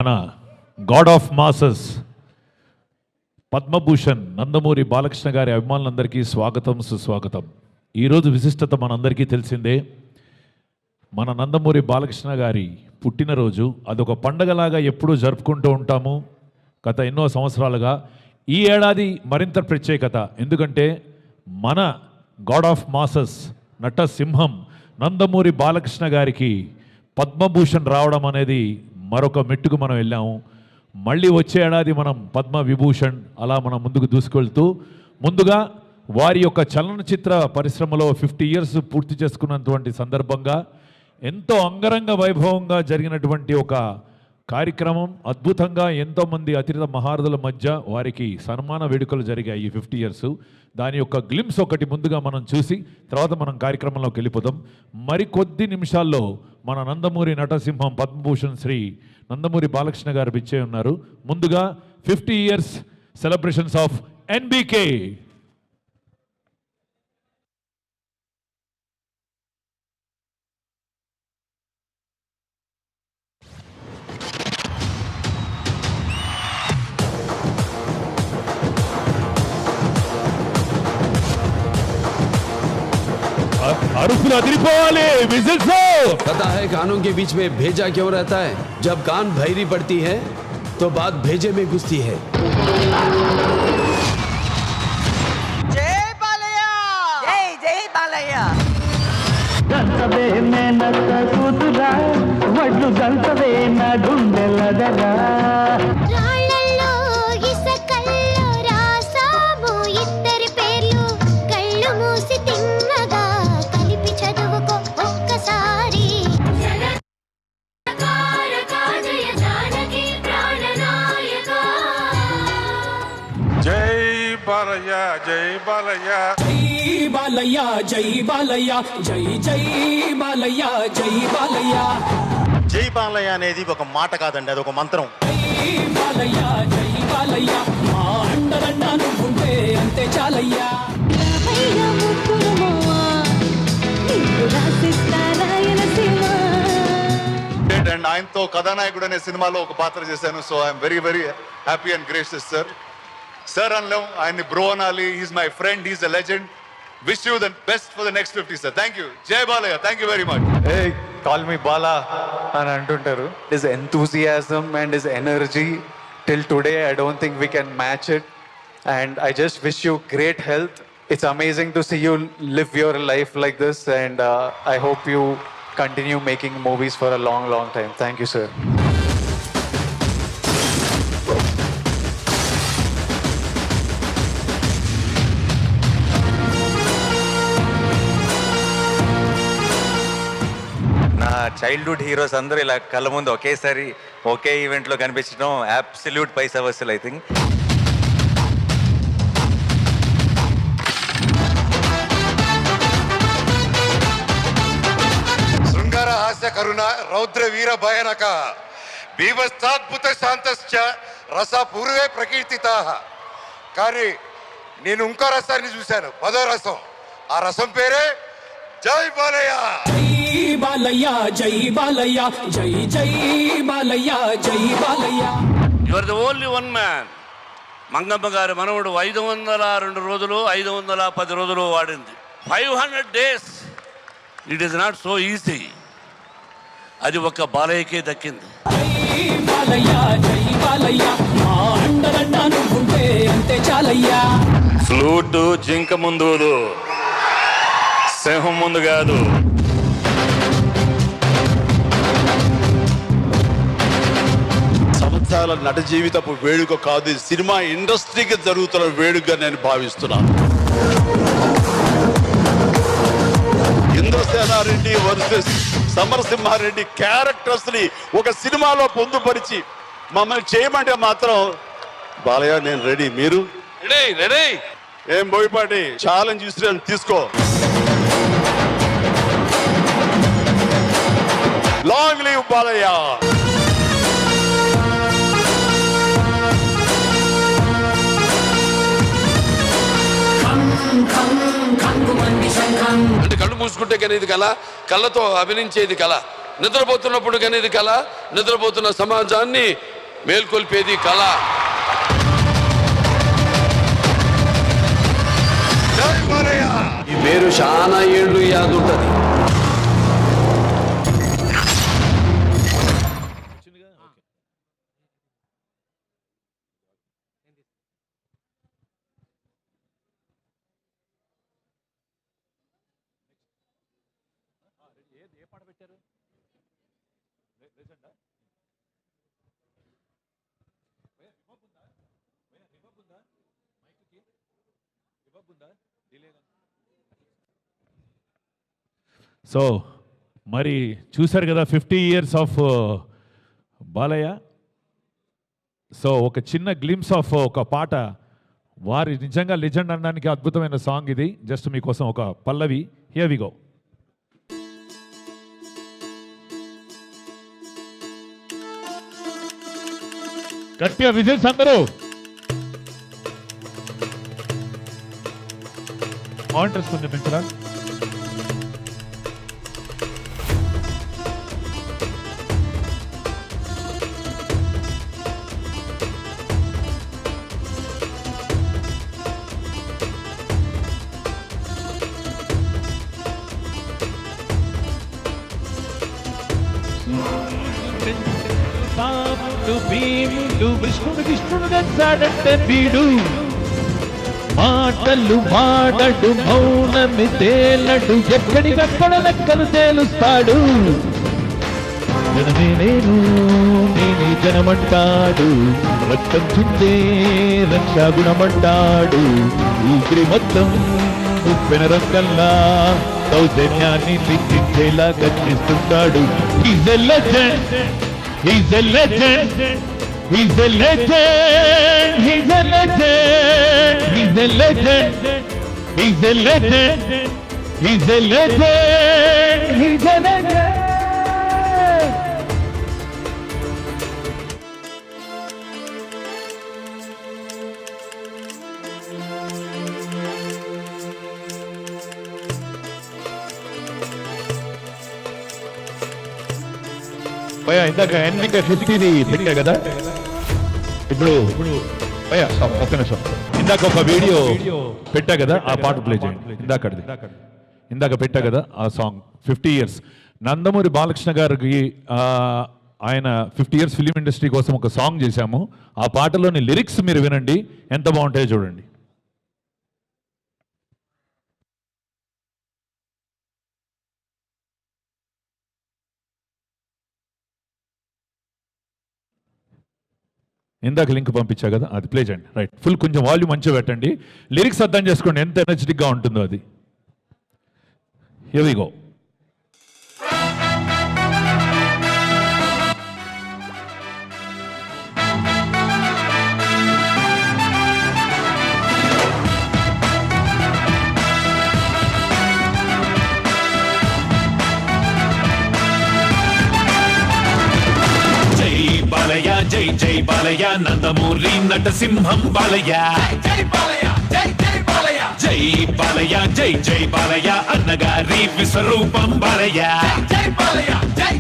మన God of masses Padma Bhushan Nandamuri Balakrishna గారి అభిమానులందరికీ స్వాగతం సుస్వాగతం. ఈరోజు విశిష్టత మనందరికీ తెలిసిందే. మన నందమూరి బాలకృష్ణ గారి పుట్టినరోజు అదొక పండగలాగా ఎప్పుడూ జరుపుకుంటూ ఉంటాము గత ఎన్నో సంవత్సరాలుగా. ఈ ఏడాది మరింత ప్రత్యేకత, ఎందుకంటే మన గాడ్ ఆఫ్ మాసెస్ నట సింహం నందమూరి బాలకృష్ణ గారికి పద్మభూషణ్ రావడం అనేది మరొక మెట్టుకు మనం వెళ్ళాము. మళ్ళీ వచ్చే ఏడాది మనం పద్మ విభూషణ్ అలా మనం ముందుకు దూసుకెళ్తూ, ముందుగా వారి యొక్క చలనచిత్ర పరిశ్రమలో 50 ఇయర్స్ పూర్తి చేసుకున్నటువంటి సందర్భంగా ఎంతో అంగరంగ వైభవంగా జరిగినటువంటి ఒక కార్యక్రమం. అద్భుతంగా ఎంతోమంది అతిథి మహారథుల మధ్య వారికి సన్మాన వేడుకలు జరిగాయి ఈ 50 ఇయర్స్. దాని యొక్క గ్లిమ్స్ ఒకటి ముందుగా మనం చూసి తర్వాత మనం కార్యక్రమంలోకి వెళ్ళిపోదాం. మరికొద్ది నిమిషాల్లో మన నందమూరి నటసింహం పద్మభూషణ్ శ్రీ నందమూరి బాలకృష్ణ గారు పిచ్చే ఉన్నారు. ముందుగా 50 ఇయర్స్ సెలబ్రేషన్స్ ఆఫ్ ఎన్బికే. पता है कानों के बीच में भेजा क्यों रहता है? जब कान भैरी पड़ती है तो बात भेजे में घुसती है. जय बालैया, जय जय बालैया. గంతవే మేనత్త కూతురా వడ్లు గంతవే నా గుండెలదరా. రాళ్ళల్లో ఇసకల్లో రాసాము ఇద్దరి పేర్లు. కళ్ళు మూసి తిన్నగా కలిపి చదువుకో ఒక్కసారి. జై బాలయ్య జై బాలయ్య బాలయ్య జై బాలయ్య జై జై బాలయ్య జై బాలయ్య. జై బాలయ్య అనేది ఒక మాట కాదండి, అది ఒక మంత్రం. జై బాలయ్య జై బాలయ్య మా అండదండ నువ్వుంటే అంతే చాలయ్యా. రామయ్య ముక్కుడు మోవా నీకు రాసిస్తా రాయలసీమ. అండ్ ఆయనతో కథానాయకుడు అనే సినిమాలో ఒక పాత్ర చేశాను. So I'm very very happy and gracious sir. Sir అనలేం, ఆయన్ని బ్రో అనాలి. He's my friend, he's a legend. Wish you the best for the next 50 sir. Thank you. Jai Balayya. Thank you very much. Hey, call me Bala అని అంటుంటారు. His enthusiasm and his energy till today, I don't think we can match it. And I just wish you great health. It's amazing to see you live your life like this, and I hope you continue making movies for a long, long time. Thank you, sir. నా childhood heroes అందరూ ఇలా కళ్ళ ముందు ఒకేసారి ఒకే ఈవెంట్లో కనిపించడం absolute పైసా వసూలు. I think శృంగార హాస్య కరుణ రౌద్ర వీర భయానక బీభత్సాద్భుత శాంతశ్చ రస పూర్వే ప్రకీర్తితాః. కానీ నేను ఇంకో రసాన్ని చూశాను, 10వ రసం. ఆ రసం పేరే జై బాలయ్య. జై బాలయ్య జై బాలయ్య జై జై బాలయ్య జై Balayya. You are the only one man. Mangamma Gari Manavadu 502 రోజులు 510 రోజులు వాడింది. 500 days. It is not so easy. అది ఒక బాలయ్యకే దక్కింది. జై బాలయ్య జై బాలయ్య మా అండదండ నువ్వుంటే అంతే చాలయ్యా. ఫ్లూట్ జింక ముందు, సింహం ముందు కాదు. సంవత్సరాల నట జీవితపు వేడుక కాదు, ఇది సినిమా ఇండస్ట్రీకి జరుగుతున్న వేడుకగా నేను భావిస్తున్నాను. ఇంద్రసేనారెడ్డి వర్సెస్ సమరసింహారెడ్డి క్యారెక్టర్స్ ని ఒక సినిమాలో పొందుపరిచి మమ్మల్ని చేయమంటే మాత్రం బాలయ్య నేను రెడీ. మీరు రెడీ? ఏం బోయపాటి ఛాలెంజ్ ఇస్తున్నాను, తీసుకో. Long leave Balayya. అంటే కళ్ళు మూసుకుంటే కానీ ఇది కళ, కళ్ళతో అభినయించేది కళ. నిద్రపోతున్నప్పుడు కనేది కళ, నిద్రపోతున్న సమాజాన్ని మేల్కొల్పేది కళ. ఈ పేరు చాలా ఏళ్ళు యాదుంటది. సో మరి చూశారు కదా 50 years ఆఫ్ బాలయ్య. సో ఒక చిన్న గ్లిమ్స్ ఆఫ్ ఒక పాట, వారి నిజంగా లెజెండ్ అనడానికి అద్భుతమైన సాంగ్ ఇది. జస్ట్ మీకోసం ఒక పల్లవి. Here we go. గట్టిగా విజిల్స్ అందరూ. మానిటర్స్ కొంచెం పెంచరా. విష్ణుడు విష్ణుడు నచ్చాడంటే వీడు మాటలు మాడడు, మౌనమి తేలడు, ఎక్కడికక్కడ లెక్కలు తేలుస్తాడు. జనమే నేను నేనే జనమంటాడు, రక్తం చిందే రక్షాగుణమంటాడు. ఊపిరి మొత్తం ఉప్పెన రంగల్లా దౌర్జన్యాన్ని లిఖించేలా కనిపిస్తుంటాడు. He's a legend, he's a legend, he's a legend, he's a legend, he's a legend, he's a legend, he's a legend, he's a legend. ఇందాక ఎన్నిక 50ది పెట్టా కదా. ఇప్పుడు ఒక్క నిమిషం, ఇందాక ఒక వీడియో పెట్టా కదా, ఆ పాట ప్లే చేయండి. ఇందాక పెట్టా కదా ఆ సాంగ్ 50 years. నందమూరి బాలకృష్ణ గారికి ఆయన 50 years ఫిలిం ఇండస్ట్రీ కోసం ఒక సాంగ్ చేశాము. ఆ పాటలోని లిరిక్స్ మీరు వినండి, ఎంత బాగుంటాయో చూడండి. ఇందాక లింక్ పంపించా కదా, అది ప్లే చేయండి. రైట్, ఫుల్ కొంచెం వాల్యూమ్ మంచిగా పెట్టండి, లిరిక్స్ అర్థం చేసుకోండి ఎంత ఎనర్జెటిక్గా ఉంటుందో అది. Here we go. బాలయ్య జై జై బాలయ్య, నందమూరి నటసింహం బాలయ్య. జై బాలయ్య జై జై బాలయ్య, జై బాలయ్య జై జై బాలయ్య, అన్నగారి విశ్వరూపం బాలయ్య. జై బాలయ్య జై